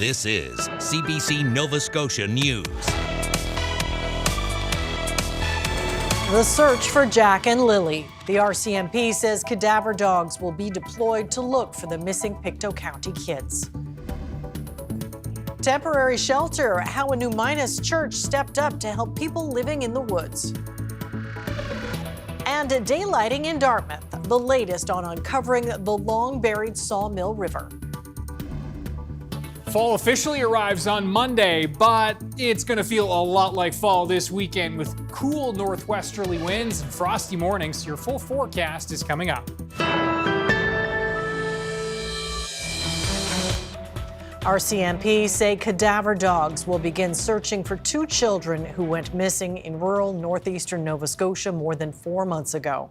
This is CBC Nova Scotia News. The search for Jack and Lilly. The RCMP says cadaver dogs will be deployed to look for the missing Pictou County kids. Temporary shelter, how a new Minas church stepped up to help people living in the woods. And daylighting in Dartmouth, the latest on uncovering the long-buried Sawmill River. Fall officially arrives on Monday, but it's going to feel a lot like fall this weekend with cool northwesterly winds and frosty mornings. Your full forecast is coming up. RCMP say cadaver dogs will begin searching for two children who went missing in rural northeastern Nova Scotia more than 4 months ago.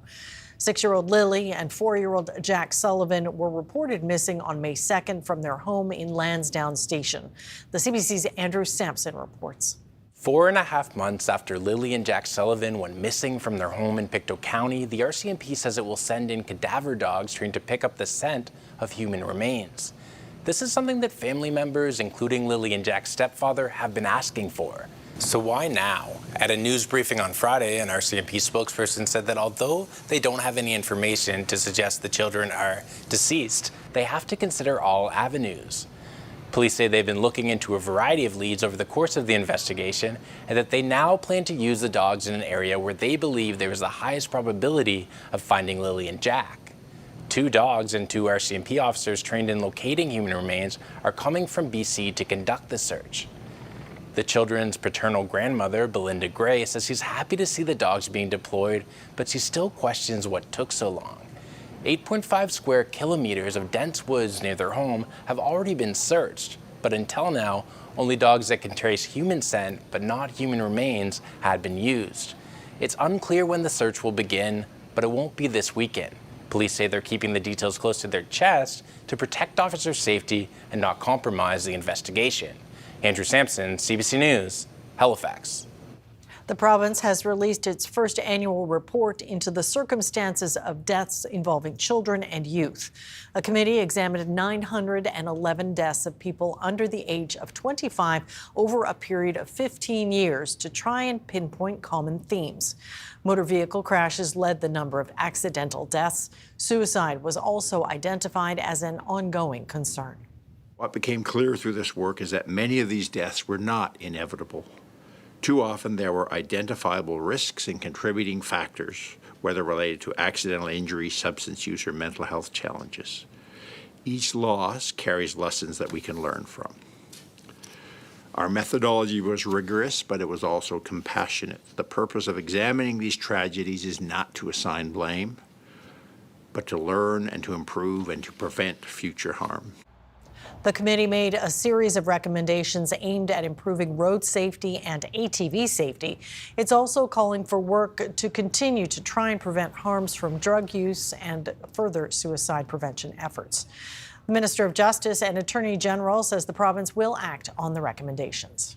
6-year-old Lilly and 4-year-old Jack Sullivan were reported missing on May 2nd from their home in Lansdowne Station. The CBC's Andrew Sampson reports. 4.5 months after Lilly and Jack Sullivan went missing from their home in Pictou County, the RCMP says it will send in cadaver dogs trained to pick up the scent of human remains. This is something that family members, including Lilly and Jack's stepfather, have been asking for. So why now? At a news briefing on Friday, an RCMP spokesperson said that although they don't have any information to suggest the children are deceased, they have to consider all avenues. Police say they've been looking into a variety of leads over the course of the investigation and that they now plan to use the dogs in an area where they believe there is the highest probability of finding Lilly and Jack. 2 dogs and 2 RCMP officers trained in locating human remains are coming from BC to conduct the search. The children's paternal grandmother, Belinda Gray, says she's happy to see the dogs being deployed, but she still questions what took so long. 8.5 square kilometers of dense woods near their home have already been searched, but until now, only dogs that can trace human scent but not human remains had been used. It's unclear when the search will begin, but it won't be this weekend. Police say they're keeping the details close to their chest to protect officer safety and not compromise the investigation. Andrew Sampson, CBC News, Halifax. The province has released its first annual report into the circumstances of deaths involving children and youth. A committee examined 911 deaths of people under the age of 25 over a period of 15 years to try and pinpoint common themes. Motor vehicle crashes led the number of accidental deaths. Suicide was also identified as an ongoing concern. What became clear through this work is that many of these deaths were not inevitable. Too often there were identifiable risks and contributing factors, whether related to accidental injury, substance use, or mental health challenges. Each loss carries lessons that we can learn from. Our methodology was rigorous, but it was also compassionate. The purpose of examining these tragedies is not to assign blame, but to learn and to improve and to prevent future harm. The committee made a series of recommendations aimed at improving road safety and ATV safety. It's also calling for work to continue to try and prevent harms from drug use and further suicide prevention efforts. The Minister of Justice and Attorney General says the province will act on the recommendations.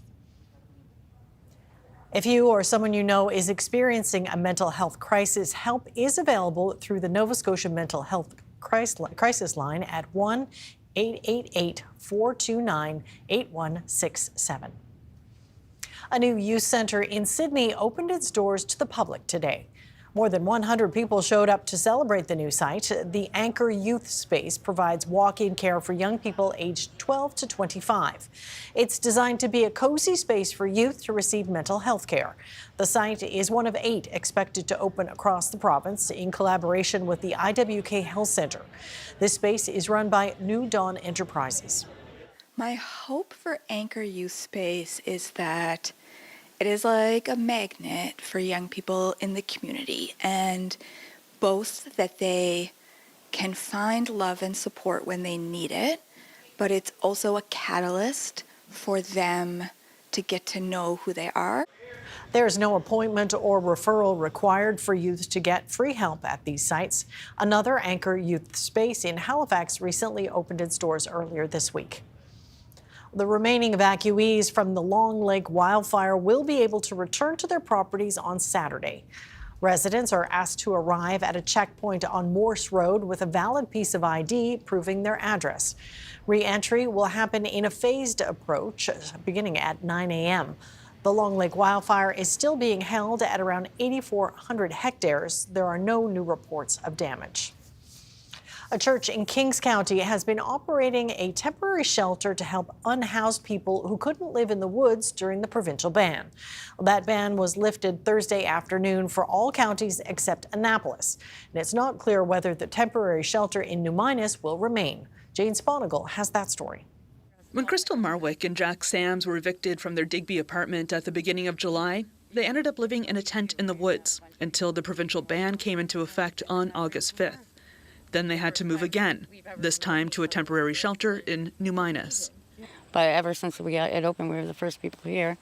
If you or someone you know is experiencing a mental health crisis, help is available through the Nova Scotia Mental Health Crisis Line at 1-888-429-8167. A new youth centre in Sydney opened its doors to the public today. More than 100 people showed up to celebrate the new site. The Anchor Youth Space provides walk-in care for young people aged 12 to 25. It's designed to be a cozy space for youth to receive mental health care. The site is one of 8 expected to open across the province in collaboration with the IWK Health Centre. This space is run by New Dawn Enterprises. My hope for Anchor Youth Space is that it is like a magnet for young people in the community, and both that they can find love and support when they need it, but it's also a catalyst for them to get to know who they are. There's no appointment or referral required for youth to get free help at these sites. Another Anchor Youth Space in Halifax recently opened its doors earlier this week. The remaining evacuees from the Long Lake wildfire will be able to return to their properties on Saturday. Residents are asked to arrive at a checkpoint on Morse Road with a valid piece of ID proving their address. Re-entry will happen in a phased approach beginning at 9 a.m. The Long Lake wildfire is still being held at around 8,400 hectares. There are no new reports of damage. A church in Kings County has been operating a temporary shelter to help unhoused people who couldn't live in the woods during the provincial ban. That ban was lifted Thursday afternoon for all counties except Annapolis. And it's not clear whether the temporary shelter in New Minas will remain. Jane Sponigal has that story. When Crystal Marwick and Jack Sams were evicted from their Digby apartment at the beginning of July, they ended up living in a tent in the woods until the provincial ban came into effect on August 5th. Then they had to move again, this time to a temporary shelter in New Minas. But ever since we got it open, we were the first people here.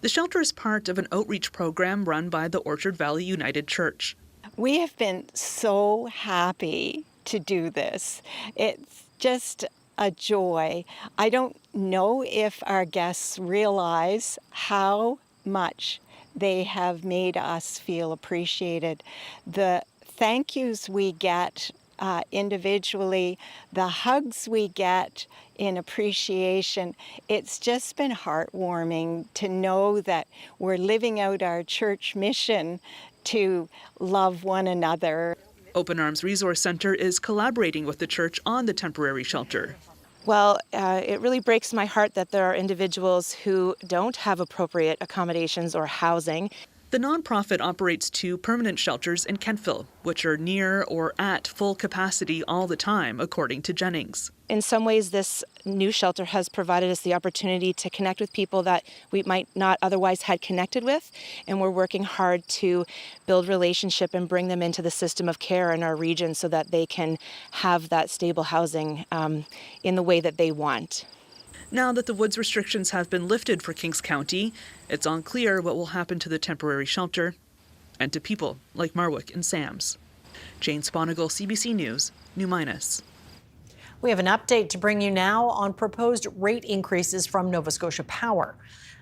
The shelter is part of an outreach program run by the Orchard Valley United Church. We have been so happy to do this. It's just a joy. I don't know if our guests realize how much they have made us feel appreciated. The thank yous we get individually, the hugs we get in appreciation, it's just been heartwarming to know that we're living out our church mission to love one another. Open Arms Resource Centre is collaborating with the church on the temporary shelter. Well, it really breaks my heart that there are individuals who don't have appropriate accommodations or housing. The nonprofit operates 2 permanent shelters in Kentville, which are near or at full capacity all the time, according to Jennings. In some ways, this new shelter has provided us the opportunity to connect with people that we might not otherwise had connected with, and we're working hard to build relationship and bring them into the system of care in our region so that they can have that stable housing in the way that they want. Now that the woods restrictions have been lifted for Kings County, it's unclear what will happen to the temporary shelter and to people like Marwick and Sams. Jane Sponigal, CBC News, New Minas. We have an update to bring you now on proposed rate increases from Nova Scotia Power.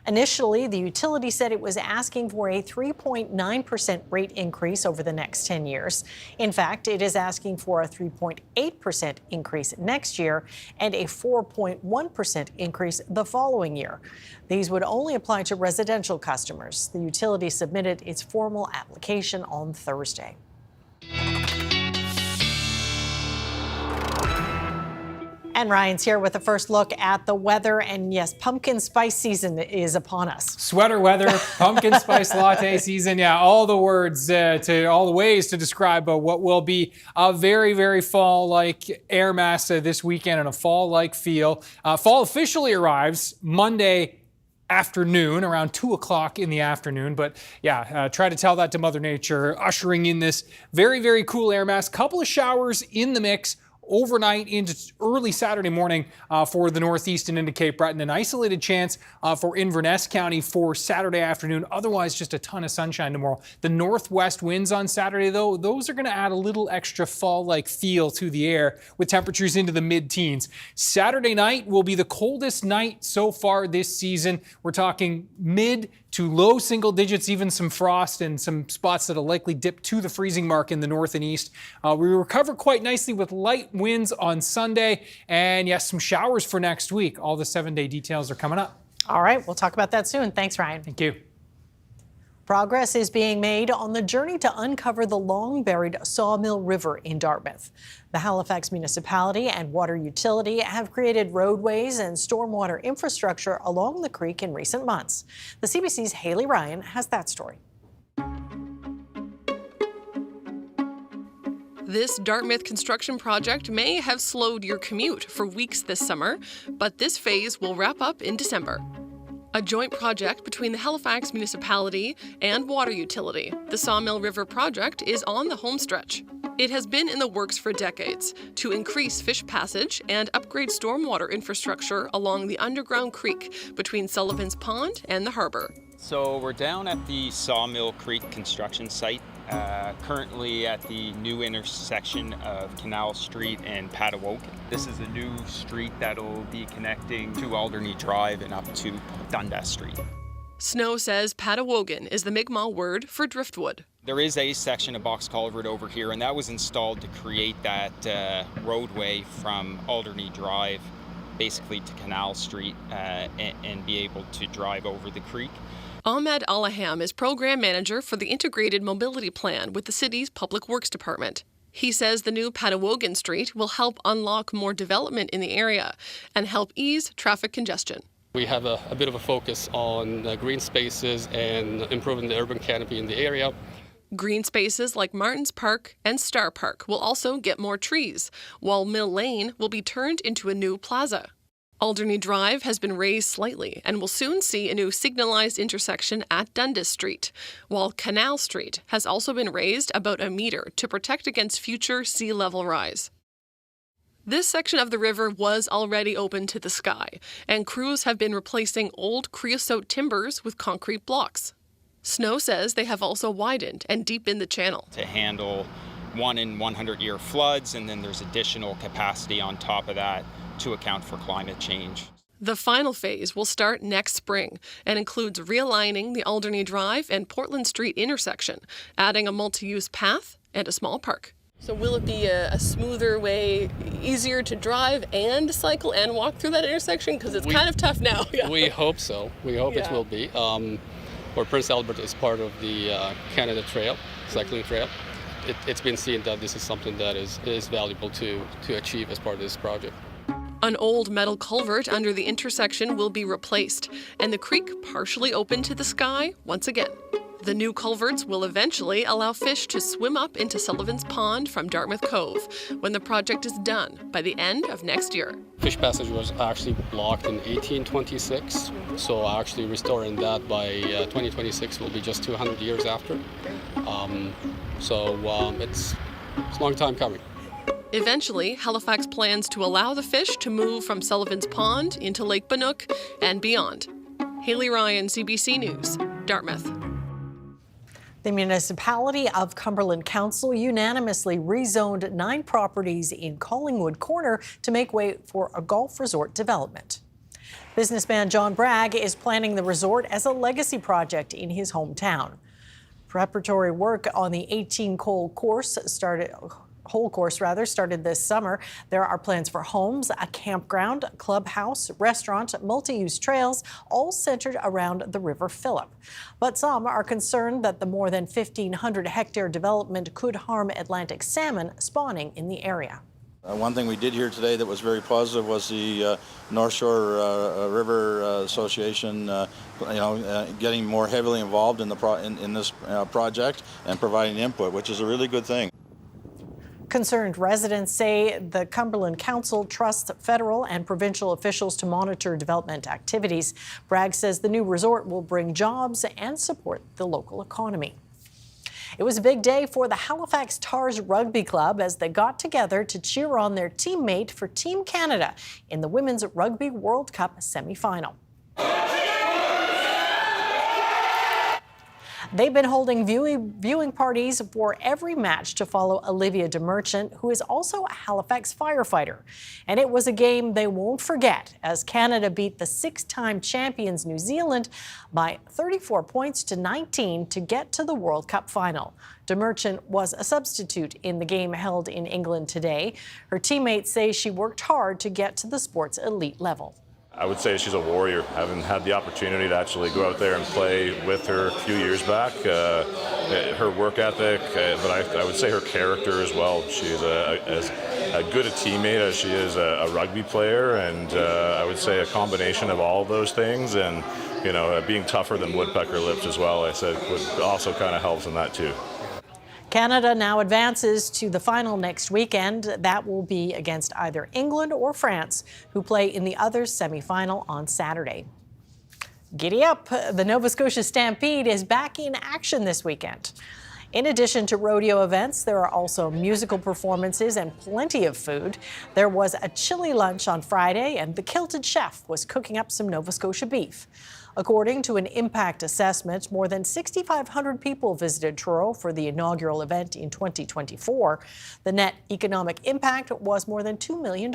Initially, the utility said it was asking for a 3.9% rate increase over the next 10 years. In fact, it is asking for a 3.8% increase next year and a 4.1% increase the following year. These would only apply to residential customers. The utility submitted its formal application on Thursday. And Ryan's here with a first look at the weather. And yes, pumpkin spice season is upon us. Sweater weather, pumpkin spice latte season. Yeah, all the words to all the ways to describe what will be a very, very fall-like air mass this weekend and a fall-like feel. Fall officially arrives Monday afternoon, around 2 o'clock in the afternoon. But yeah, try to tell that to Mother Nature, ushering in this very, very cool air mass. Couple of showers in the mix overnight into early Saturday morning for the northeast and into Cape Breton. An isolated chance for Inverness County for Saturday afternoon. Otherwise, just a ton of sunshine tomorrow. The northwest winds on Saturday, though, those are going to add a little extra fall-like feel to the air with temperatures into the mid-teens. Saturday night will be the coldest night so far this season. We're talking mid to low single digits, even some frost and some spots that'll likely dip to the freezing mark in the north and east. We recover quite nicely with light winds on Sunday, and yes, some showers for next week. All the 7-day details are coming up. All right, we'll talk about that soon. Thanks, Ryan. Thank you. Progress is being made on the journey to uncover the long-buried Sawmill River in Dartmouth. The Halifax municipality and water utility have created roadways and stormwater infrastructure along the creek in recent months. The CBC's Haley Ryan has that story. This Dartmouth construction project may have slowed your commute for weeks this summer, but this phase will wrap up in December. A joint project between the Halifax municipality and water utility, the Sawmill River project is on the home stretch. It has been in the works for decades to increase fish passage and upgrade stormwater infrastructure along the underground creek between Sullivan's Pond and the harbour. So we're down at the Sawmill Creek construction site, currently at the new intersection of Canal Street and Patawoke. This is a new street that'll be connecting to Alderney Drive and up to Dundas Street. Snow says Patawogan is the Mi'kmaq word for driftwood. There is a section of box culvert over here, and that was installed to create that roadway from Alderney Drive basically to Canal Street and be able to drive over the creek. Ahmed Allaham is program manager for the Integrated Mobility Plan with the city's Public Works Department. He says the new Patawogan Street will help unlock more development in the area and help ease traffic congestion. We have a bit of a focus on green spaces and improving the urban canopy in the area. Green spaces like Martins Park and Star Park will also get more trees, while Mill Lane will be turned into a new plaza. Alderney Drive has been raised slightly and will soon see a new signalized intersection at Dundas Street, while Canal Street has also been raised about a meter to protect against future sea level rise. This section of the river was already open to the sky, and crews have been replacing old creosote timbers with concrete blocks. Snow says they have also widened and deepened the channel to handle 1 in 100-year floods, and then there's additional capacity on top of that to account for climate change. The final phase will start next spring and includes realigning the Alderney Drive and Portland Street intersection, adding a multi-use path and a small park. So will it be a smoother way, easier to drive and cycle and walk through that intersection? Because it's kind of tough now. Yeah. We hope so. We hope it will be. Where Prince Albert is part of the Canada Trail, cycling trail. It's been seen that this is something that is valuable to achieve as part of this project. An old metal culvert under the intersection will be replaced, and the creek partially open to the sky once again. The new culverts will eventually allow fish to swim up into Sullivan's Pond from Dartmouth Cove when the project is done by the end of next year. Fish passage was actually blocked in 1826, so actually restoring that by 2026 will be just 200 years after. It's a long time coming. Eventually, Halifax plans to allow the fish to move from Sullivan's Pond into Lake Bannock and beyond. Haley Ryan, CBC News, Dartmouth. The municipality of Cumberland Council unanimously rezoned 9 properties in Collingwood Corner to make way for a golf resort development. Businessman John Bragg is planning the resort as a legacy project in his hometown. Preparatory work on the 18-hole course started this summer. There are plans for homes, a campground, clubhouse, restaurant, multi-use trails, all centered around the River Phillip. But some are concerned that the more than 1,500-hectare development could harm Atlantic salmon spawning in the area. One thing we did here today that was very positive was the North Shore River Association, getting more heavily involved in this project and providing input, which is a really good thing. Concerned residents say the Cumberland Council trusts federal and provincial officials to monitor development activities. Bragg says the new resort will bring jobs and support the local economy. It was a big day for the Halifax Tars Rugby Club as they got together to cheer on their teammate for Team Canada in the Women's Rugby World Cup semi-final. They've been holding viewing parties for every match to follow Olivia DeMerchant, who is also a Halifax firefighter. And it was a game they won't forget as Canada beat the 6-time champions New Zealand by 34 points to 19 to get to the World Cup final. DeMerchant was a substitute in the game held in England today. Her teammates say she worked hard to get to the sport's elite level. I would say she's a warrior. Having had the opportunity to actually go out there and play with her a few years back, her work ethic, but I would say her character as well. She's as good a teammate as she is a rugby player, and I would say a combination of all of those things, and being tougher than woodpecker lips as well, I said, would also kind of helps in that too. Canada now advances to the final next weekend. That will be against either England or France, who play in the other semi-final on Saturday. Giddy up! The Nova Scotia Stampede is back in action this weekend. In addition to rodeo events, there are also musical performances and plenty of food. There was a chili lunch on Friday, and the Kilted Chef was cooking up some Nova Scotia beef. According to an impact assessment, more than 6,500 people visited Truro for the inaugural event in 2024. The net economic impact was more than $2 million.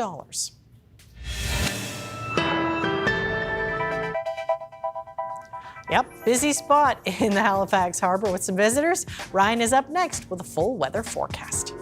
Yep, busy spot in the Halifax Harbor with some visitors. Ryan is up next with a full weather forecast.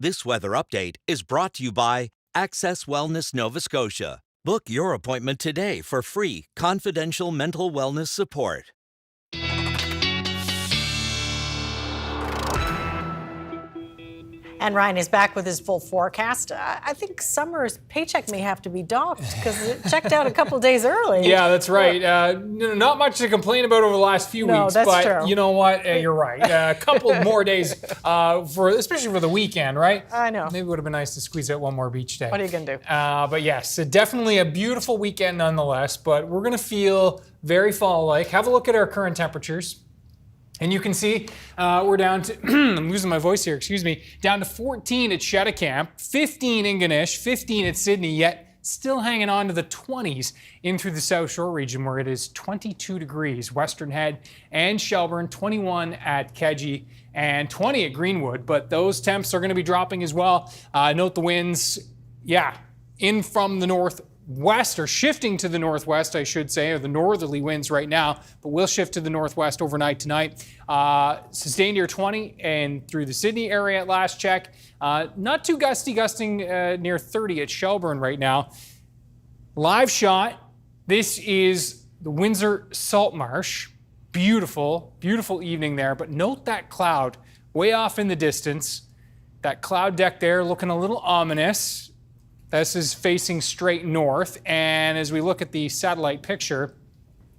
This weather update is brought to you by Access Wellness Nova Scotia. Book your appointment today for free, confidential mental wellness support. And Ryan is back with his full forecast. I think summer's paycheck may have to be docked because it checked out a couple days early. Yeah, that's right. Not much to complain about over the last few weeks, that's but true. You know what? You're right. A couple more days, especially for the weekend, right? I know. Maybe it would have been nice to squeeze out one more beach day. What are you going to do? But yes, definitely a beautiful weekend nonetheless, but we're going to feel very fall-like. Have a look at our current temperatures. And you can see we're down to, I'm losing my voice here, excuse me, down to 14 at Cheticamp, 15 in Ganesh, 15 at Sydney, yet still hanging on to the 20s in through the South Shore region where it is 22 degrees, Western Head and Shelburne, 21 at Kedzie and 20 at Greenwood. But those temps are going to be dropping as well. Note the winds, in from the north west, or shifting to the northwest, I should say, or the northerly winds right now, but will shift to the northwest overnight tonight. Sustained near 20 and through the Sydney area at last check. Not too gusty, gusting near 30 at Shelburne right now. Live shot. This is the Windsor Salt Marsh. Beautiful, beautiful evening there, but note that cloud way off in the distance. That cloud deck there looking a little ominous. This is facing straight north, and as we look at the satellite picture,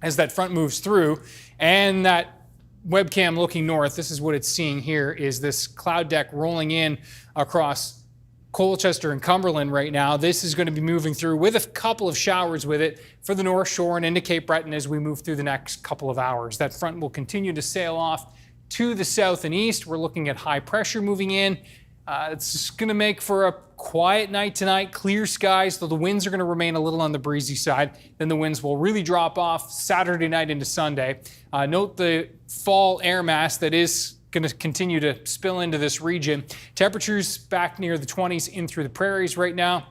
as that front moves through, and that webcam looking north, this is what it's seeing here, is this cloud deck rolling in across Colchester and Cumberland right now. This is going to be moving through with a couple of showers with it for the North Shore and into Cape Breton as we move through the next couple of hours. That front will continue to sail off to the south and east. We're looking at high pressure moving in. It's going to make for a quiet night tonight, clear skies, though the winds are going to remain a little on the breezy side. Then the winds will really drop off Saturday night into Sunday. Note the fall air mass that is going to continue to spill into this region. Temperatures back near the 20s in through the prairies right now,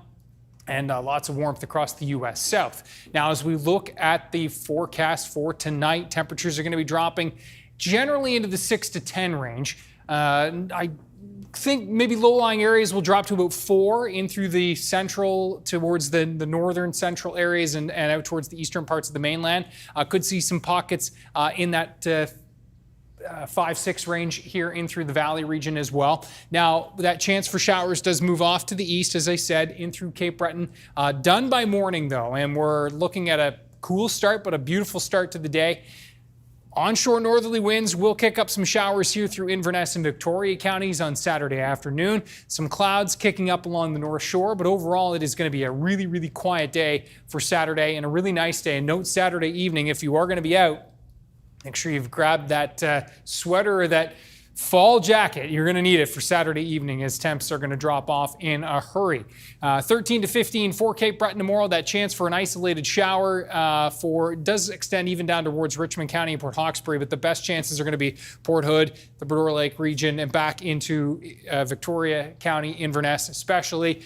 and lots of warmth across the U.S. South. Now, as we look at the forecast for tonight, temperatures are going to be dropping generally into the 6 to 10 range. I think maybe low-lying areas will drop to about 4 in through the central towards the northern central areas and out towards the eastern parts of the mainland. Could see some pockets in that 5-6 range here in through the valley region as well. Now, that chance for showers does move off to the east, as I said, in through Cape Breton. Done by morning, though, and we're looking at a cool start, but a beautiful start to the day. Onshore northerly winds will kick up some showers here through Inverness and Victoria counties on Saturday afternoon. Some clouds kicking up along the North Shore, but overall it is going to be a really, really quiet day for Saturday and a really nice day. And note Saturday evening, if you are going to be out, make sure you've grabbed that sweater or that fall jacket. You're going to need it for Saturday evening as temps are going to drop off in a hurry. 13 to 15 for Cape Breton tomorrow. That chance for an isolated shower does extend even down towards Richmond County and Port Hawkesbury, but the best chances are going to be Port Hood, the Brewer Lake region, and back into Victoria County, Inverness especially.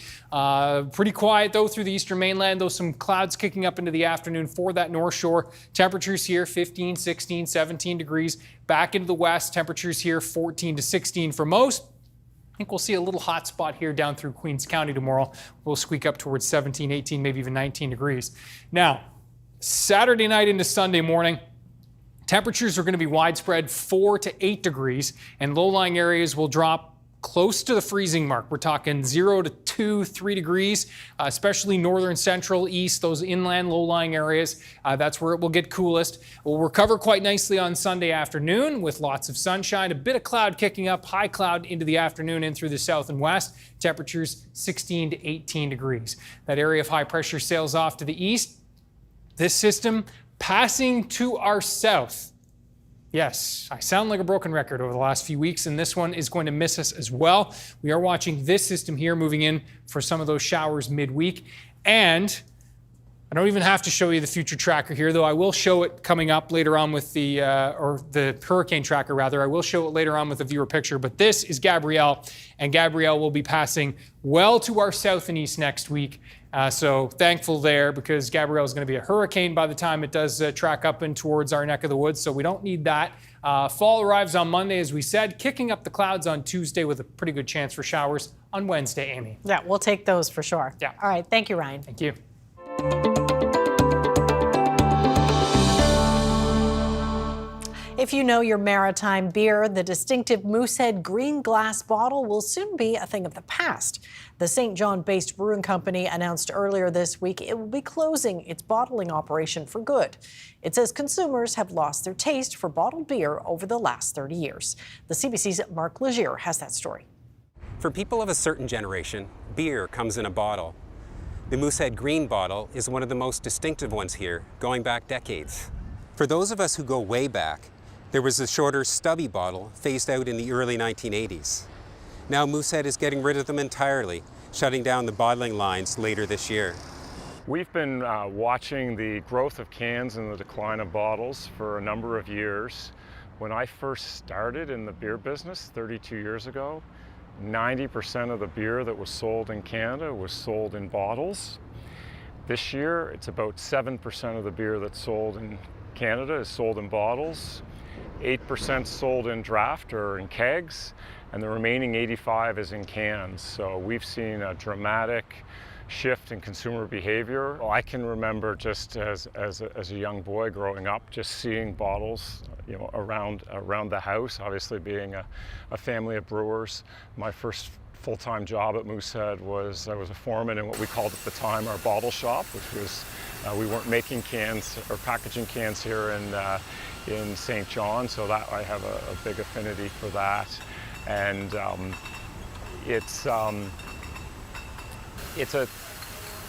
Pretty quiet though through the eastern mainland, though some clouds kicking up into the afternoon for that North Shore. Temperatures here 15, 16, 17 degrees. Back into the west, temperatures here 14 to 16 for most. I think we'll see a little hot spot here down through Queens County tomorrow. We'll squeak up towards 17, 18, maybe even 19 degrees. Now, Saturday night into Sunday morning, temperatures are going to be widespread 4 to 8 degrees, and low-lying areas will drop close to the freezing mark. We're talking 0 to 2, 3 degrees, especially northern, central, east, those inland low-lying areas. That's where it will get coolest. We'll recover quite nicely on Sunday afternoon with lots of sunshine, a bit of cloud kicking up, high cloud into the afternoon in through the south and west. Temperatures 16 to 18 degrees. That area of high pressure sails off to the east. This system passing to our south. Yes, I sound like a broken record over the last few weeks, and this one is going to miss us as well. We are watching this system here moving in for some of those showers midweek. And I don't even have to show you the future tracker here, though I will show it coming up later on with the hurricane tracker rather. I will show it later on with the viewer picture, but this is Gabrielle, and Gabrielle will be passing well to our south and east next week. So thankful there, because Gabrielle is going to be a hurricane by the time it does track up in towards our neck of the woods, so we don't need that. Fall arrives on Monday, as we said, kicking up the clouds on Tuesday with a pretty good chance for showers on Wednesday, Amy. Yeah, we'll take those for sure. Yeah. All right. Thank you, Ryan. Thank you. If you know your maritime beer, the distinctive Moosehead green glass bottle will soon be a thing of the past. The St. John-based brewing company announced earlier this week it will be closing its bottling operation for good. It says consumers have lost their taste for bottled beer over the last 30 years. The CBC's Mark Legier has that story. For people of a certain generation, beer comes in a bottle. The Moosehead green bottle is one of the most distinctive ones here, going back decades. For those of us who go way back, there was a shorter, stubby bottle phased out in the early 1980s. Now Moosehead is getting rid of them entirely, shutting down the bottling lines later this year. We've been watching the growth of cans and the decline of bottles for a number of years. When I first started in the beer business 32 years ago, 90% of the beer that was sold in Canada was sold in bottles. This year, it's about 7% of the beer that's sold in Canada is sold in bottles, 8% sold in draft or in kegs, and the remaining 85 is in cans. So we've seen a dramatic shift in consumer behavior. I can remember just as a young boy growing up, just seeing bottles, around the house. Obviously, being a family of brewers, my first full-time job at Moosehead was I was a foreman in what we called at the time our bottle shop, which was we weren't making cans or packaging cans here in St. John, so that I have a big affinity for that, and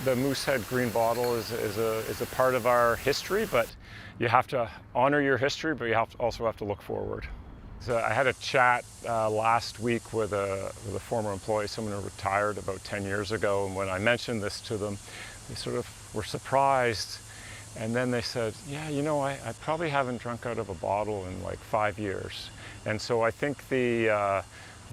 the Moosehead green bottle is a part of our history, but you have to honor your history, but you also have to look forward. So I had a chat last week with a former employee, someone who retired about 10 years ago, and when I mentioned this to them, they sort of were surprised, and then they said, yeah, I probably haven't drunk out of a bottle in like 5 years. And so I think the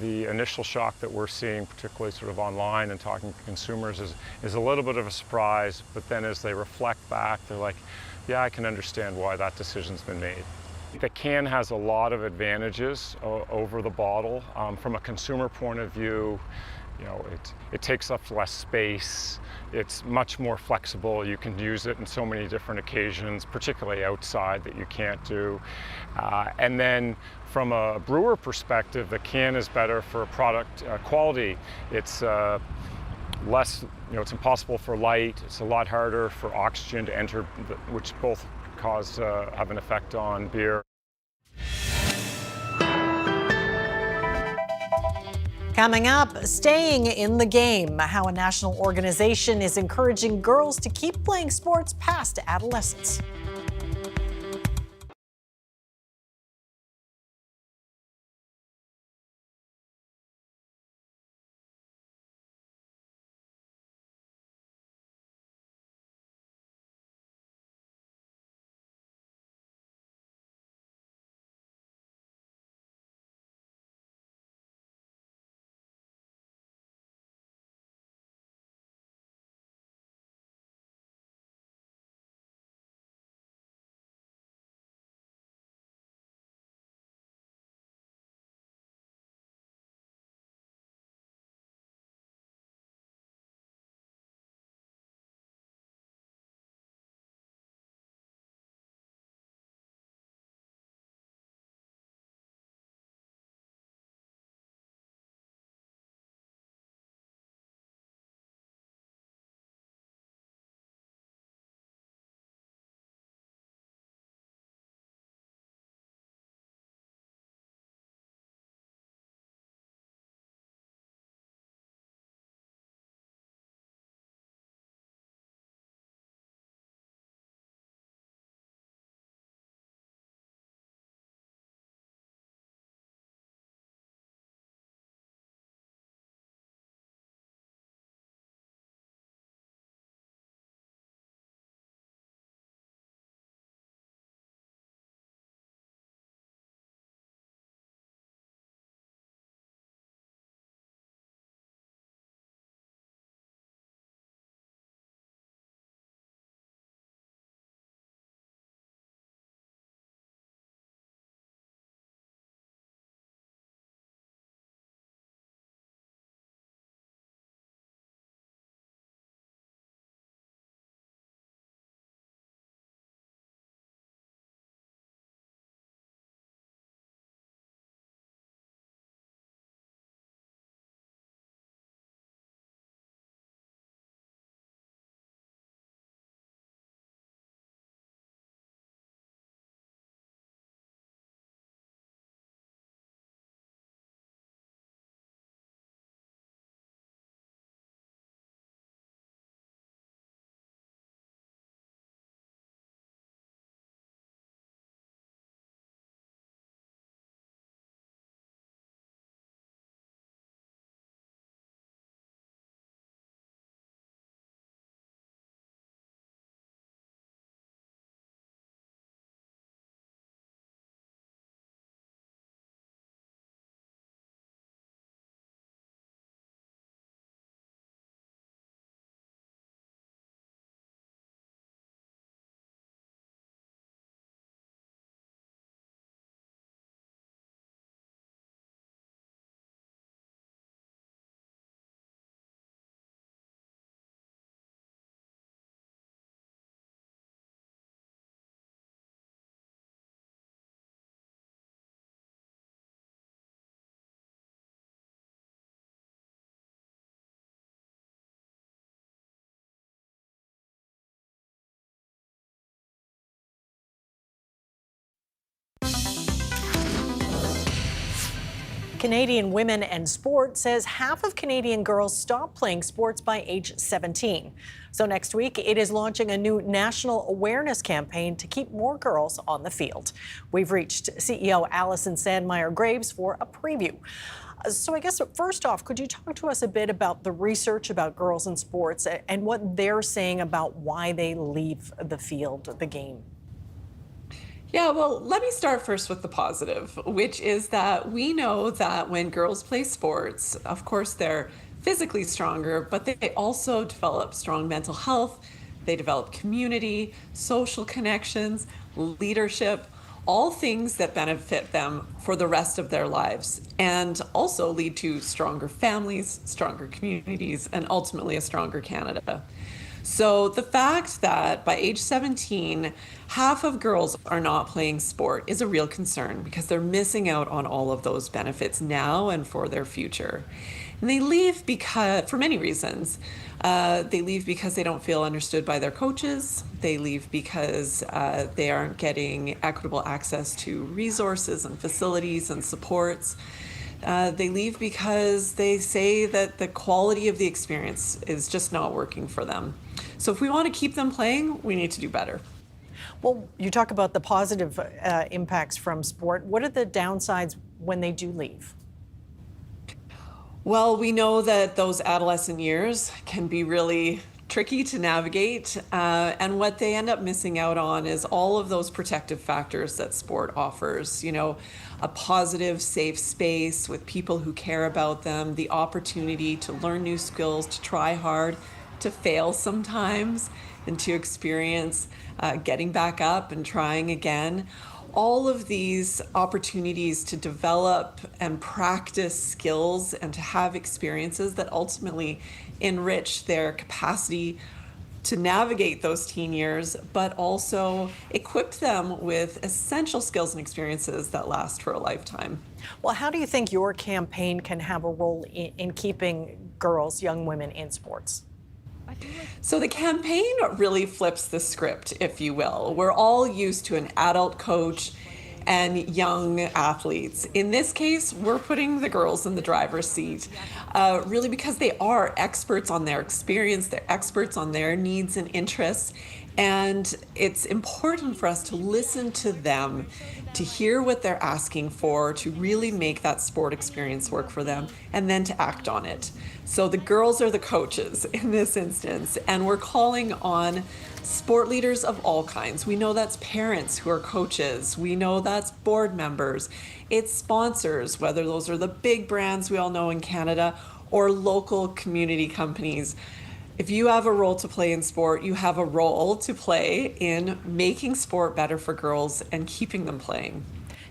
initial shock that we're seeing, particularly sort of online and talking to consumers, is a little bit of a surprise, but then as they reflect back, they're like, yeah, I can understand why that decision's been made. The can has a lot of advantages over the bottle. From a consumer point of view, it takes up less space. It's much more flexible. You can use it in so many different occasions, particularly outside, that you can't do. And then from a brewer perspective, the can is better for product quality. It's less, it's impossible for light. It's a lot harder for oxygen to enter, which both have an effect on beer. Coming up, staying in the game, how a national organization is encouraging girls to keep playing sports past adolescence. Canadian Women and Sport says half of Canadian girls stop playing sports by age 17. So next week, it is launching a new national awareness campaign to keep more girls on the field. We've reached CEO Allison Sandmeyer-Graves for a preview. So I guess first off, could you talk to us a bit about the research about girls in sports and what they're saying about why they leave the field, the game? Yeah, well, let me start first with the positive, which is that we know that when girls play sports, of course, they're physically stronger, but they also develop strong mental health. They develop community, social connections, leadership, all things that benefit them for the rest of their lives and also lead to stronger families, stronger communities, and ultimately a stronger Canada. So the fact that by age 17, half of girls are not playing sport is a real concern because they're missing out on all of those benefits now and for their future. And they leave because, for many reasons, they leave because they don't feel understood by their coaches. They leave because they aren't getting equitable access to resources and facilities and supports. They leave because they say that the quality of the experience is just not working for them. So if we want to keep them playing, we need to do better. Well, you talk about the positive impacts from sport. What are the downsides when they do leave? Well, we know that those adolescent years can be really tricky to navigate, and what they end up missing out on is all of those protective factors that sport offers. You know, a positive, safe space with people who care about them, the opportunity to learn new skills, to try hard, to fail sometimes, and to experience getting back up and trying again. All of these opportunities to develop and practice skills and to have experiences that ultimately enrich their capacity to navigate those teen years, but also equip them with essential skills and experiences that last for a lifetime. Well, how do you think your campaign can have a role in keeping girls, young women in sports? So the campaign really flips the script, if you will. We're all used to an adult coach and young athletes. In this case, we're putting the girls in the driver's seat, really because they are experts on their experience, they're experts on their needs and interests, and it's important for us to listen to them, to hear what they're asking for, to really make that sport experience work for them, and then to act on it. So the girls are the coaches in this instance, and we're calling on sport leaders of all kinds. We know that's parents who are coaches. We know that's board members. It's sponsors, whether those are the big brands we all know in Canada or local community companies. If you have a role to play in sport, you have a role to play in making sport better for girls and keeping them playing.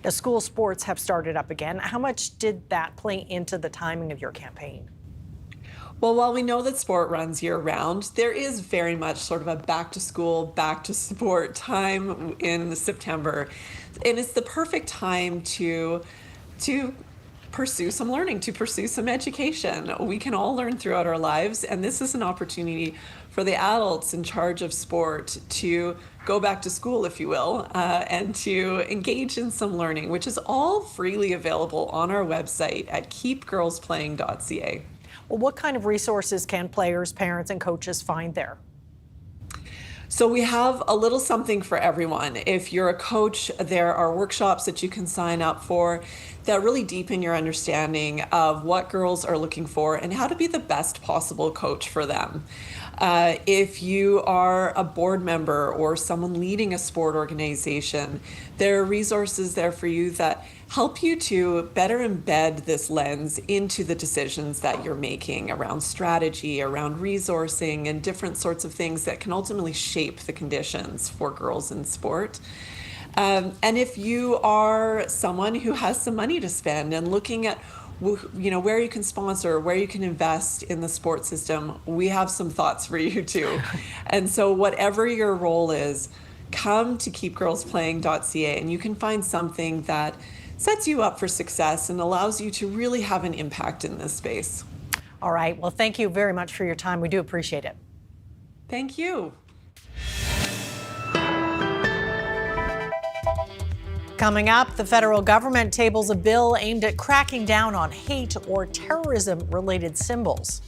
Now, school sports have started up again. How much did that play into the timing of your campaign? Well, while we know that sport runs year-round, there is very much sort of a back to school, back to sport time in September. And it's the perfect time to pursue some learning, to pursue some education. We can all learn throughout our lives, and this is an opportunity for the adults in charge of sport to go back to school, if you will, and to engage in some learning, which is all freely available on our website at keepgirlsplaying.ca. Well, what kind of resources can players, parents, and coaches find there? So we have a little something for everyone. If you're a coach, there are workshops that you can sign up for that really deepen your understanding of what girls are looking for and how to be the best possible coach for them. If you are a board member or someone leading a sport organization, there are resources there for you that help you to better embed this lens into the decisions that you're making around strategy, around resourcing, and different sorts of things that can ultimately shape the conditions for girls in sport. And if you are someone who has some money to spend and looking at where you can sponsor, where you can invest in the sports system, we have some thoughts for you too. And so whatever your role is, come to keepgirlsplaying.ca and you can find something that sets you up for success and allows you to really have an impact in this space. All right. Well, thank you very much for your time. We do appreciate it. Thank you. coming up, the federal government tables a bill aimed at cracking down on hate or terrorism-related symbols.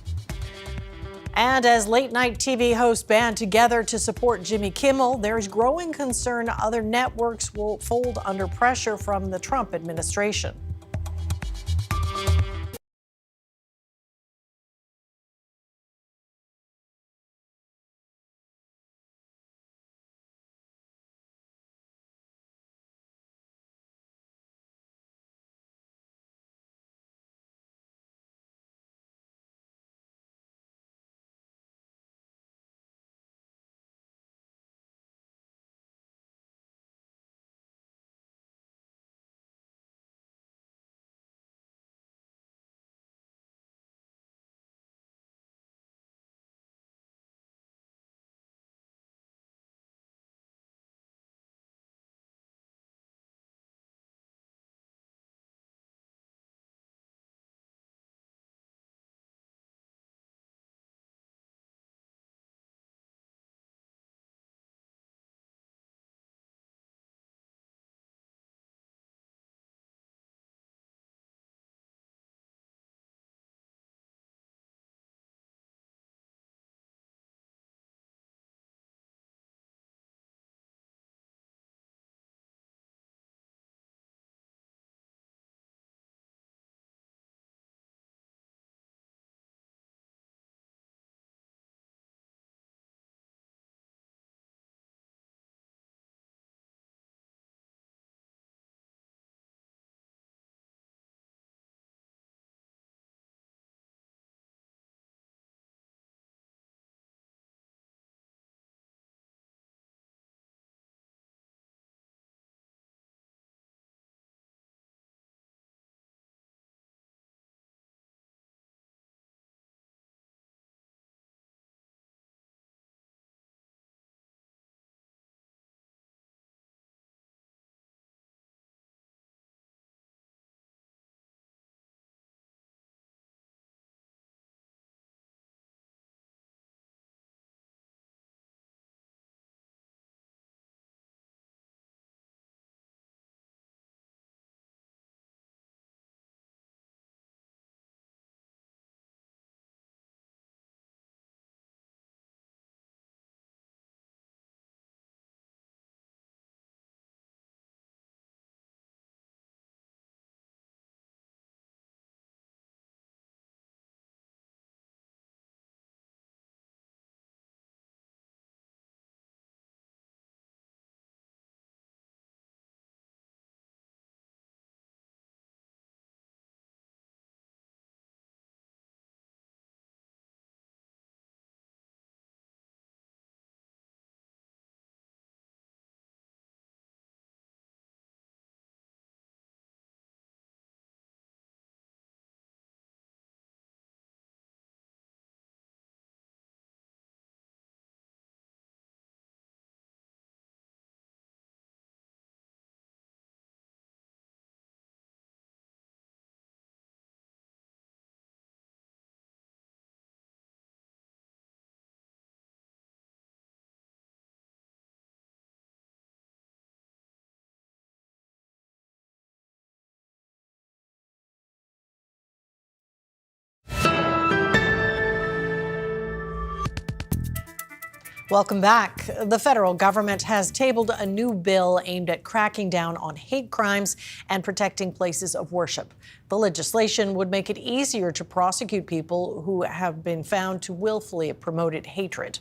And as late-night TV hosts band together to support Jimmy Kimmel, there's growing concern other networks will fold under pressure from the Trump administration. Welcome back. The federal government has tabled a new bill aimed at cracking down on hate crimes and protecting places of worship. The legislation would make it easier to prosecute people who have been found to willfully have promoted hatred.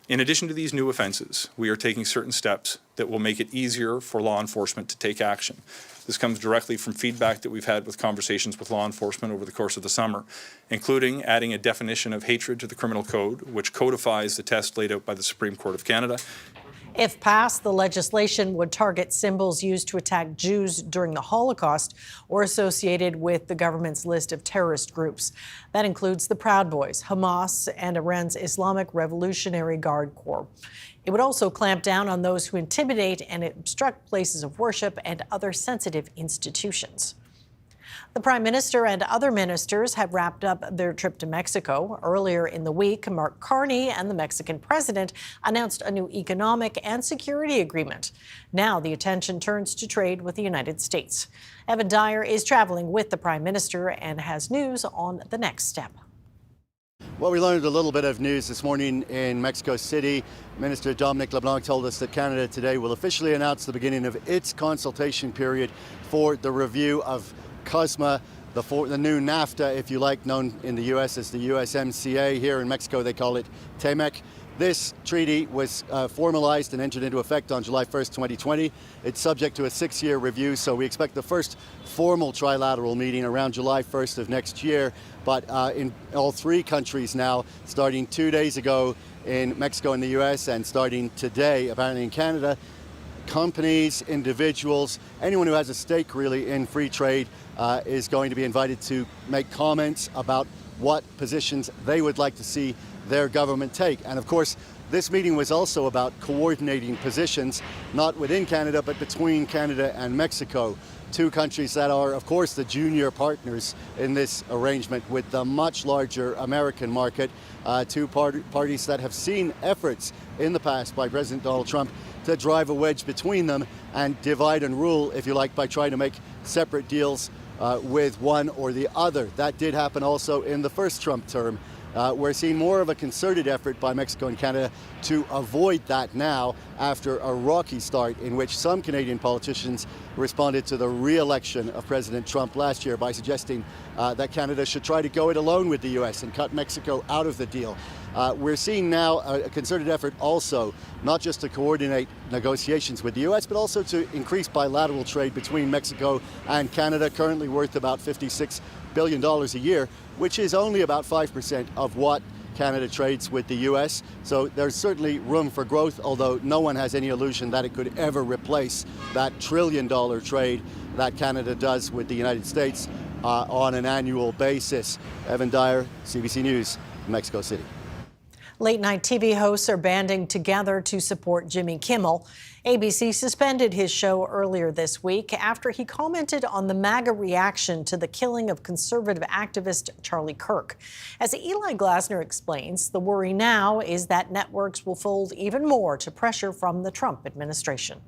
In addition to these new offenses, we are taking certain steps that will make it easier for law enforcement to take action. This comes directly from feedback that we've had with conversations with law enforcement over the course of the summer, including adding a definition of hatred to the criminal code, which codifies the test laid out by the Supreme Court of Canada. If passed, the legislation would target symbols used to attack Jews during the Holocaust or associated with the government's list of terrorist groups. That includes the Proud Boys, Hamas, and Iran's Islamic Revolutionary Guard Corps. It would also clamp down on those who intimidate and obstruct places of worship and other sensitive institutions. The Prime Minister and other ministers have wrapped up their trip to Mexico. Earlier in the week, Mark Carney and the Mexican president announced a new economic and security agreement. Now the attention turns to trade with the United States. Evan Dyer is traveling with the Prime Minister and has news on the next step. Well, we learned a little bit of news this morning in Mexico City. Minister Dominic LeBlanc told us that Canada today will officially announce the beginning of its consultation period for the review of COSMA, the new NAFTA, if you like, known in the U.S. as the USMCA. Here in Mexico, they call it TEMEC. This treaty was formalized and entered into effect on July 1st, 2020. It's subject to a 6-year review, so we expect the first formal trilateral meeting around July 1st of next year. But in all 3 countries now, starting 2 days ago in Mexico and the U.S. and starting today, apparently in Canada, companies, individuals, anyone who has a stake really in free trade is going to be invited to make comments about what positions they would like to see their government take. And of course, this meeting was also about coordinating positions, not within Canada, but between Canada and Mexico. 2 countries that are, of course, the junior partners in this arrangement with the much larger American market. 2 parties that have seen efforts in the past by President Donald Trump to drive a wedge between them and divide and rule, if you like, by trying to make separate deals with one or the other. That did happen also in the first Trump term. We're seeing more of a concerted effort by Mexico and Canada to avoid that now after a rocky start in which some Canadian politicians responded to the re-election of President Trump last year by suggesting that Canada should try to go it alone with the U.S. and cut Mexico out of the deal. We're seeing now a concerted effort also, not just to coordinate negotiations with the U.S., but also to increase bilateral trade between Mexico and Canada, currently worth about $56 billion a year, which is only about 5% of what Canada trades with the U.S. So there's certainly room for growth, although no one has any illusion that it could ever replace that $1 trillion trade that Canada does with the United States on an annual basis. Evan Dyer, CBC News, Mexico City. Late-night TV hosts are banding together to support Jimmy Kimmel. ABC suspended his show earlier this week after he commented on the MAGA reaction to the killing of conservative activist Charlie Kirk. As Eli Glasner explains, the worry now is that networks will fold even more to pressure from the Trump administration.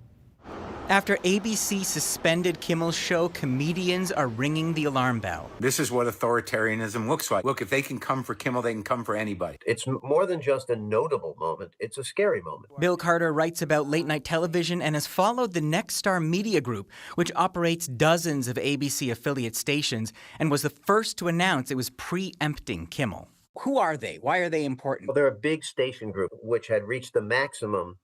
After ABC suspended Kimmel's show, comedians are ringing the alarm bell. This is what authoritarianism looks like. Look, if they can come for Kimmel, they can come for anybody. It's more than just a notable moment. It's a scary moment. Bill Carter writes about late-night television and has followed the Nexstar Media Group, which operates dozens of ABC affiliate stations, and was the first to announce it was preempting Kimmel. Who are they? Why are they important? Well, they're a big station group which had reached the maximum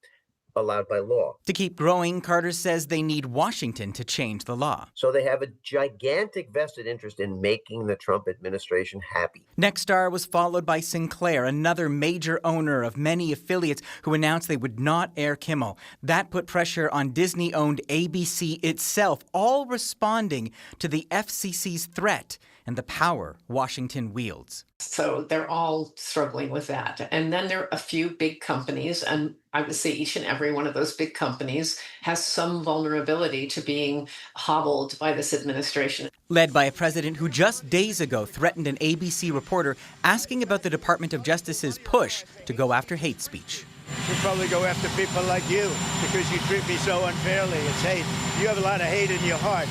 allowed by law. To keep growing, Carter says they need Washington to change the law. So they have a gigantic vested interest in making the Trump administration happy. Nexstar was followed by Sinclair, another major owner of many affiliates, who announced they would not air Kimmel. That put pressure on Disney-owned ABC itself, all responding to the FCC's threat and the power Washington wields. So they're all struggling with that. And then there are a few big companies, and I would say each and every one of those big companies has some vulnerability to being hobbled by this administration. Led by a president who just days ago threatened an ABC reporter asking about the Department of Justice's push to go after hate speech. We'll probably go after people like you because you treat me so unfairly. It's hate. You have a lot of hate in your heart.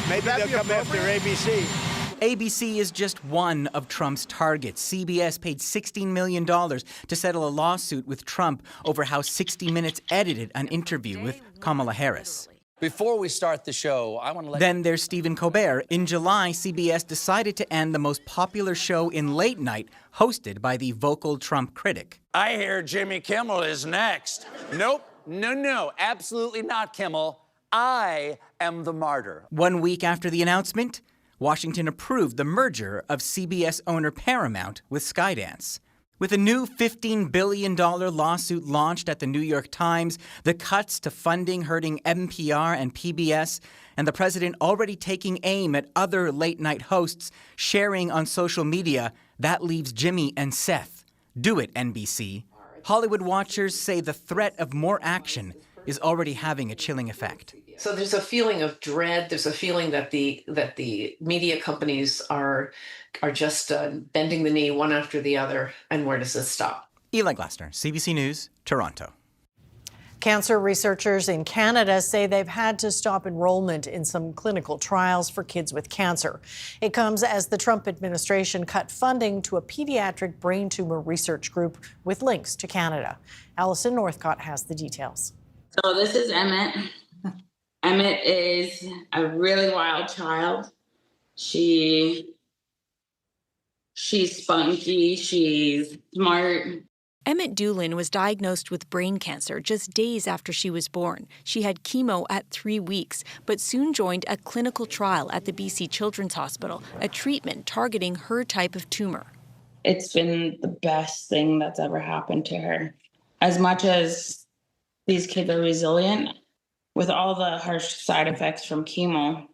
Maybe they'll come after ABC. ABC is just one of Trump's targets. CBS paid $16 million to settle a lawsuit with Trump over how 60 Minutes edited an interview with Kamala Harris. Before we start the show, I want to let Then there's Stephen Colbert. In July, CBS decided to end the most popular show in late night, hosted by the vocal Trump critic. I hear Jimmy Kimmel is next. Nope, no, absolutely not Kimmel. I am the martyr. 1 week after the announcement, Washington approved the merger of CBS owner Paramount with Skydance. With a new $15 billion lawsuit launched at the New York Times, the cuts to funding hurting NPR and PBS, and the president already taking aim at other late-night hosts sharing on social media, that leaves Jimmy and Seth. Do it, NBC. Hollywood watchers say the threat of more action is already having a chilling effect. So there's a feeling of dread. There's a feeling that the media companies are just bending the knee one after the other. And where does this stop? Eli Glasner, CBC News, Toronto. Cancer researchers in Canada say they've had to stop enrollment in some clinical trials for kids with cancer. It comes as the Trump administration cut funding to a pediatric brain tumor research group with links to Canada. Allison Northcott has the details. So this is Emmett. Emmett is a really wild child. She's spunky, she's smart. Emmett Doolin was diagnosed with brain cancer just days after she was born. She had chemo at 3 weeks, but soon joined a clinical trial at the BC Children's Hospital, a treatment targeting her type of tumor. It's been the best thing that's ever happened to her. As much as these kids are resilient, with all the harsh side effects from chemo,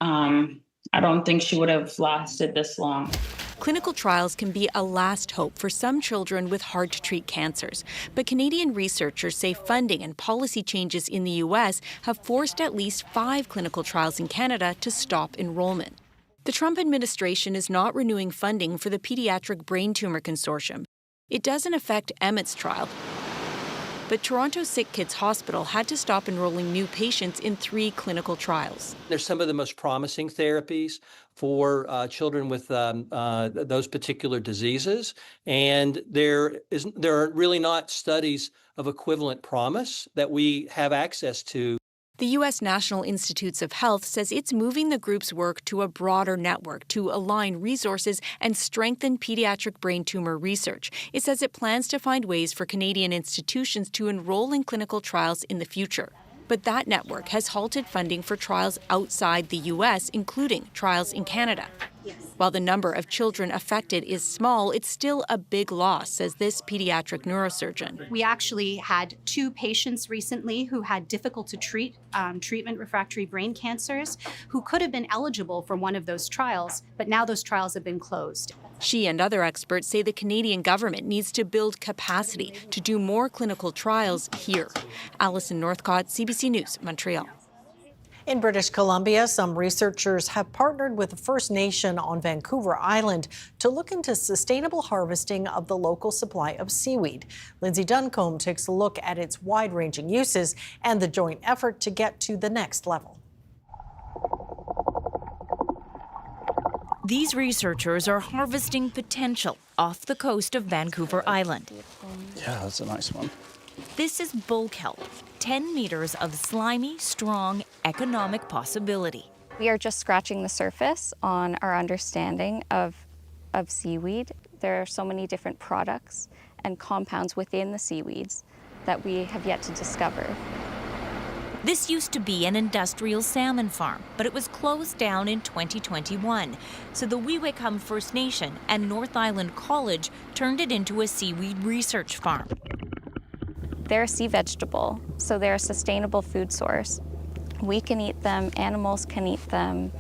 I don't think she would have lasted this long. Clinical trials can be a last hope for some children with hard-to-treat cancers. But Canadian researchers say funding and policy changes in the U.S. have forced at least 5 clinical trials in Canada to stop enrollment. The Trump administration is not renewing funding for the Pediatric Brain Tumor Consortium. It doesn't affect Emmett's trial, but Toronto Sick Kids Hospital had to stop enrolling new patients in 3 clinical trials. They're some of the most promising therapies for children with those particular diseases, and there are really not studies of equivalent promise that we have access to. The U.S. National Institutes of Health says it's moving the group's work to a broader network to align resources and strengthen pediatric brain tumor research. It says it plans to find ways for Canadian institutions to enroll in clinical trials in the future. But that network has halted funding for trials outside the U.S., including trials in Canada. While the number of children affected is small, it's still a big loss, says this pediatric neurosurgeon. We actually had 2 patients recently who had difficult to treat treatment-refractory brain cancers who could have been eligible for one of those trials, but now those trials have been closed. She and other experts say the Canadian government needs to build capacity to do more clinical trials here. Allison Northcott, CBC News, Montreal. In British Columbia, some researchers have partnered with the First Nation on Vancouver Island to look into sustainable harvesting of the local supply of seaweed. Lindsay Duncombe takes a look at its wide-ranging uses and the joint effort to get to the next level. These researchers are harvesting potential off the coast of Vancouver Island. Yeah, that's a nice one. This is bull kelp, 10 meters of slimy, strong, economic possibility. We are just scratching the surface on our understanding of seaweed. There are so many different products and compounds within the seaweeds that we have yet to discover. This used to be an industrial salmon farm, but it was closed down in 2021. So the Wewicum First Nation and North Island College turned it into a seaweed research farm. They're a sea vegetable, so they're a sustainable food source. We can eat them, animals can eat them.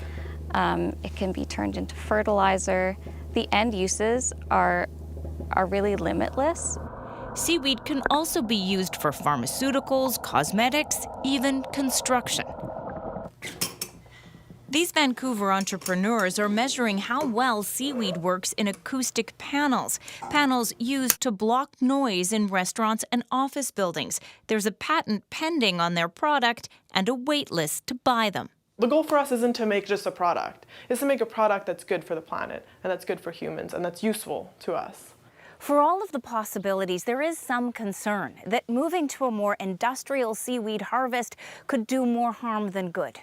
It can be turned into fertilizer. The end uses are really limitless. Seaweed can also be used for pharmaceuticals, cosmetics, even construction. These Vancouver entrepreneurs are measuring how well seaweed works in acoustic panels used to block noise in restaurants and office buildings. There's a patent pending on their product and a wait list to buy them. The goal for us isn't to make just a product. It's to make a product that's good for the planet and that's good for humans and that's useful to us. For all of the possibilities, there is some concern that moving to a more industrial seaweed harvest could do more harm than good.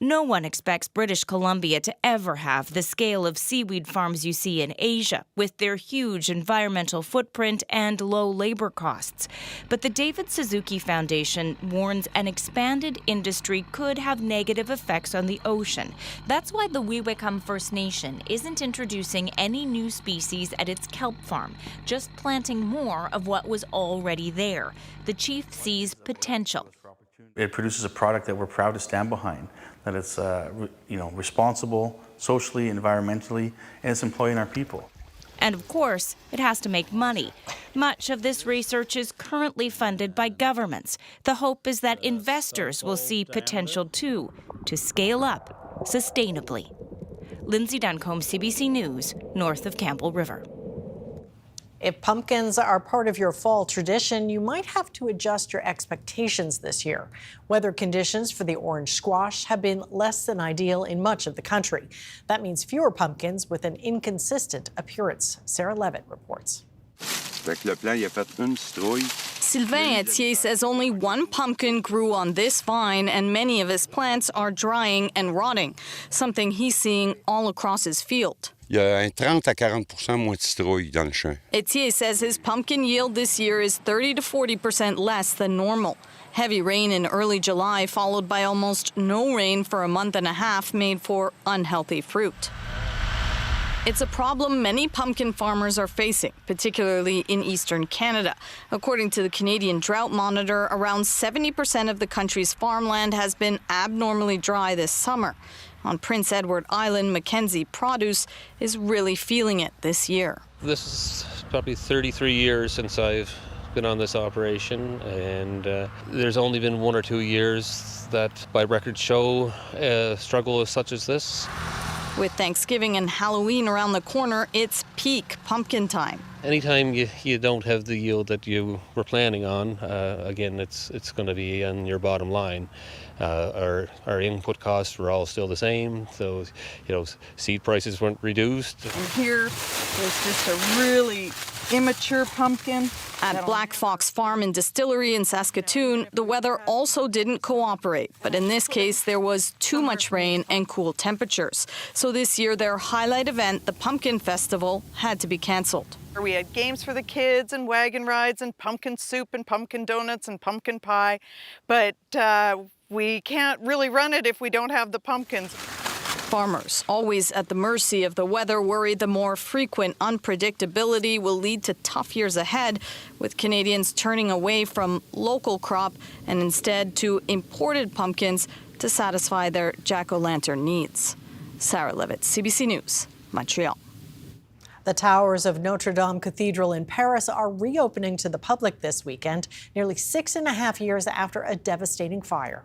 No one expects British Columbia to ever have the scale of seaweed farms you see in Asia, with their huge environmental footprint and low labor costs. But the David Suzuki Foundation warns an expanded industry could have negative effects on the ocean. That's why the Wewicum First Nation isn't introducing any new species at its kelp farm, just planting more of what was already there. The chief sees potential. It produces a product that we're proud to stand behind, that it's responsible socially, environmentally, and it's employing our people. And of course, it has to make money. Much of this research is currently funded by governments. The hope is that investors will see potential too, to scale up sustainably. Lindsay Duncombe, CBC News, north of Campbell River. If pumpkins are part of your fall tradition, you might have to adjust your expectations this year. Weather conditions for the orange squash have been less than ideal in much of the country. That means fewer pumpkins with an inconsistent appearance. Sarah Levitt reports. Sylvain Etier says only one pumpkin grew on this vine and many of his plants are drying and rotting, something he's seeing all across his field. Il y a un 30 à 40% moins de citrouilles dans le champ. Etier says his pumpkin yield this year is 30 to 40% less than normal. Heavy rain in early July, followed by almost no rain for a month and a half, made for unhealthy fruit. It's a problem many pumpkin farmers are facing, particularly in eastern Canada. According to the Canadian Drought Monitor, around 70% of the country's farmland has been abnormally dry this summer. On Prince Edward Island, Mackenzie Produce is really feeling it this year. This is probably 33 years since I've been on this operation, and there's only been 1 or 2 years that by records show a struggle such as this. With Thanksgiving and Halloween around the corner, it's peak pumpkin time. Anytime you don't have the yield that you were planning on, again, it's going to be on your bottom line. Our input costs were all still the same, so seed prices weren't reduced. And here is just a really immature pumpkin. At Black Fox Farm and Distillery in Saskatoon, the weather also didn't cooperate. But in this case, there was too much rain and cool temperatures. So this year, their highlight event, the Pumpkin Festival, had to be canceled. We had games for the kids and wagon rides and pumpkin soup and pumpkin donuts and pumpkin pie. But we can't really run it if we don't have the pumpkins. Farmers, always at the mercy of the weather, worry the more frequent unpredictability will lead to tough years ahead, with Canadians turning away from local crop and instead to imported pumpkins to satisfy their jack-o'-lantern needs. Sarah Levitt, CBC News, Montreal. The towers of Notre-Dame Cathedral in Paris are reopening to the public this weekend, nearly 6.5 years after a devastating fire.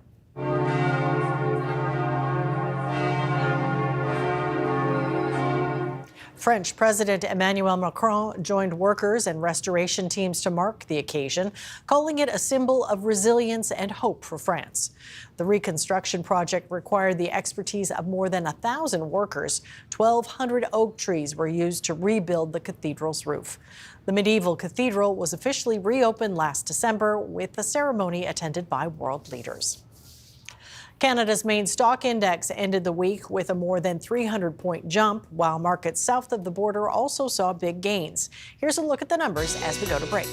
French President Emmanuel Macron joined workers and restoration teams to mark the occasion, calling it a symbol of resilience and hope for France. The reconstruction project required the expertise of more than 1,000 workers. 1,200 oak trees were used to rebuild the cathedral's roof. The medieval cathedral was officially reopened last December with a ceremony attended by world leaders. Canada's main stock index ended the week with a more than 300-point jump, while markets south of the border also saw big gains. Here's a look at the numbers as we go to break.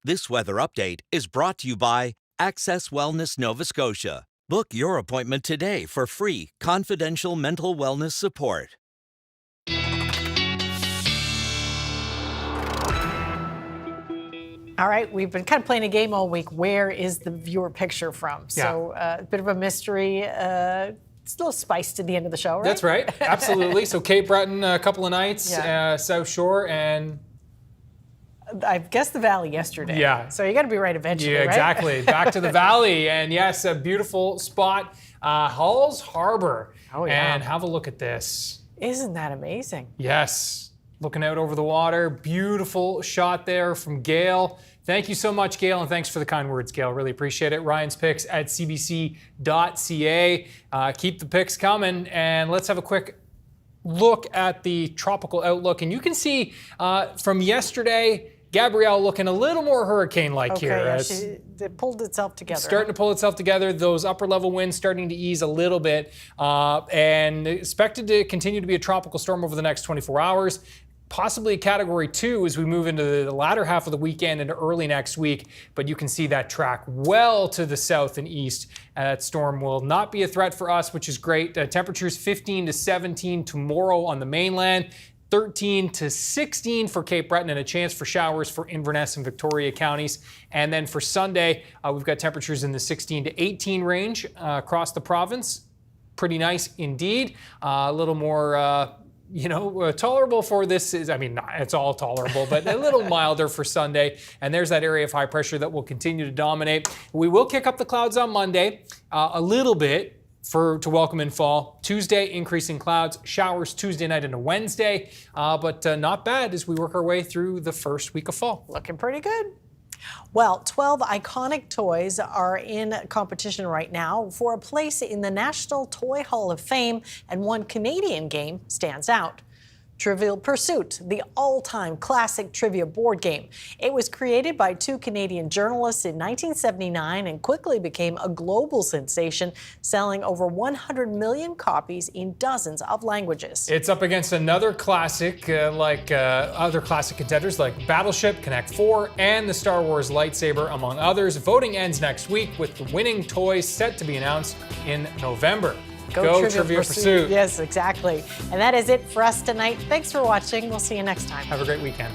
This weather update is brought to you by Access Wellness Nova Scotia. Book your appointment today for free, confidential mental wellness support. All right, we've been kind of playing a game all week. Where is the viewer picture from? So a bit of a mystery. It's a little spice to the end of the show, right? That's right, absolutely. So Cape Breton, a couple of nights, South Shore, and I guess the Valley yesterday. Yeah. So you got to be right eventually, yeah, right? exactly. Back to the Valley, and yes, a beautiful spot, Halls Harbor. Oh yeah. And have a look at this. Isn't that amazing? Yes, looking out over the water. Beautiful shot there from Gail. Thank you so much, Gail, and thanks for the kind words, Gail. Really appreciate it. Ryan's picks at cbc.ca. Keep the picks coming, and let's have a quick look at the tropical outlook. And you can see from yesterday, Gabrielle looking a little more hurricane-like here. Yeah, it pulled itself together. Starting to pull itself together. Those upper-level winds starting to ease a little bit, and expected to continue to be a tropical storm over the next 24 hours. Possibly a Category 2 as we move into the latter half of the weekend and early next week, but you can see that track well to the south and east. That storm will not be a threat for us, which is great. Temperatures 15 to 17 tomorrow on the mainland, 13 to 16 for Cape Breton, and a chance for showers for Inverness and Victoria counties. And then for Sunday, we've got temperatures in the 16 to 18 range across the province. Pretty nice indeed. A little more tolerable for this is, it's all tolerable, but a little milder for Sunday. And there's that area of high pressure that will continue to dominate. We will kick up the clouds on Monday a little bit to welcome in fall. Tuesday, increasing clouds, showers Tuesday night into Wednesday, but not bad as we work our way through the first week of fall. Looking pretty good. Well, 12 iconic toys are in competition right now for a place in the National Toy Hall of Fame, and one Canadian game stands out. Trivial Pursuit, the all-time classic trivia board game. It was created by two Canadian journalists in 1979 and quickly became a global sensation, selling over 100 million copies in dozens of languages. It's up against another classic, other classic contenders like Battleship, Connect 4, and the Star Wars lightsaber, among others. Voting ends next week with the winning toys set to be announced in November. Go Trivial Pursuit. Yes, exactly. And that is it for us tonight. Thanks for watching. We'll see you next time. Have a great weekend.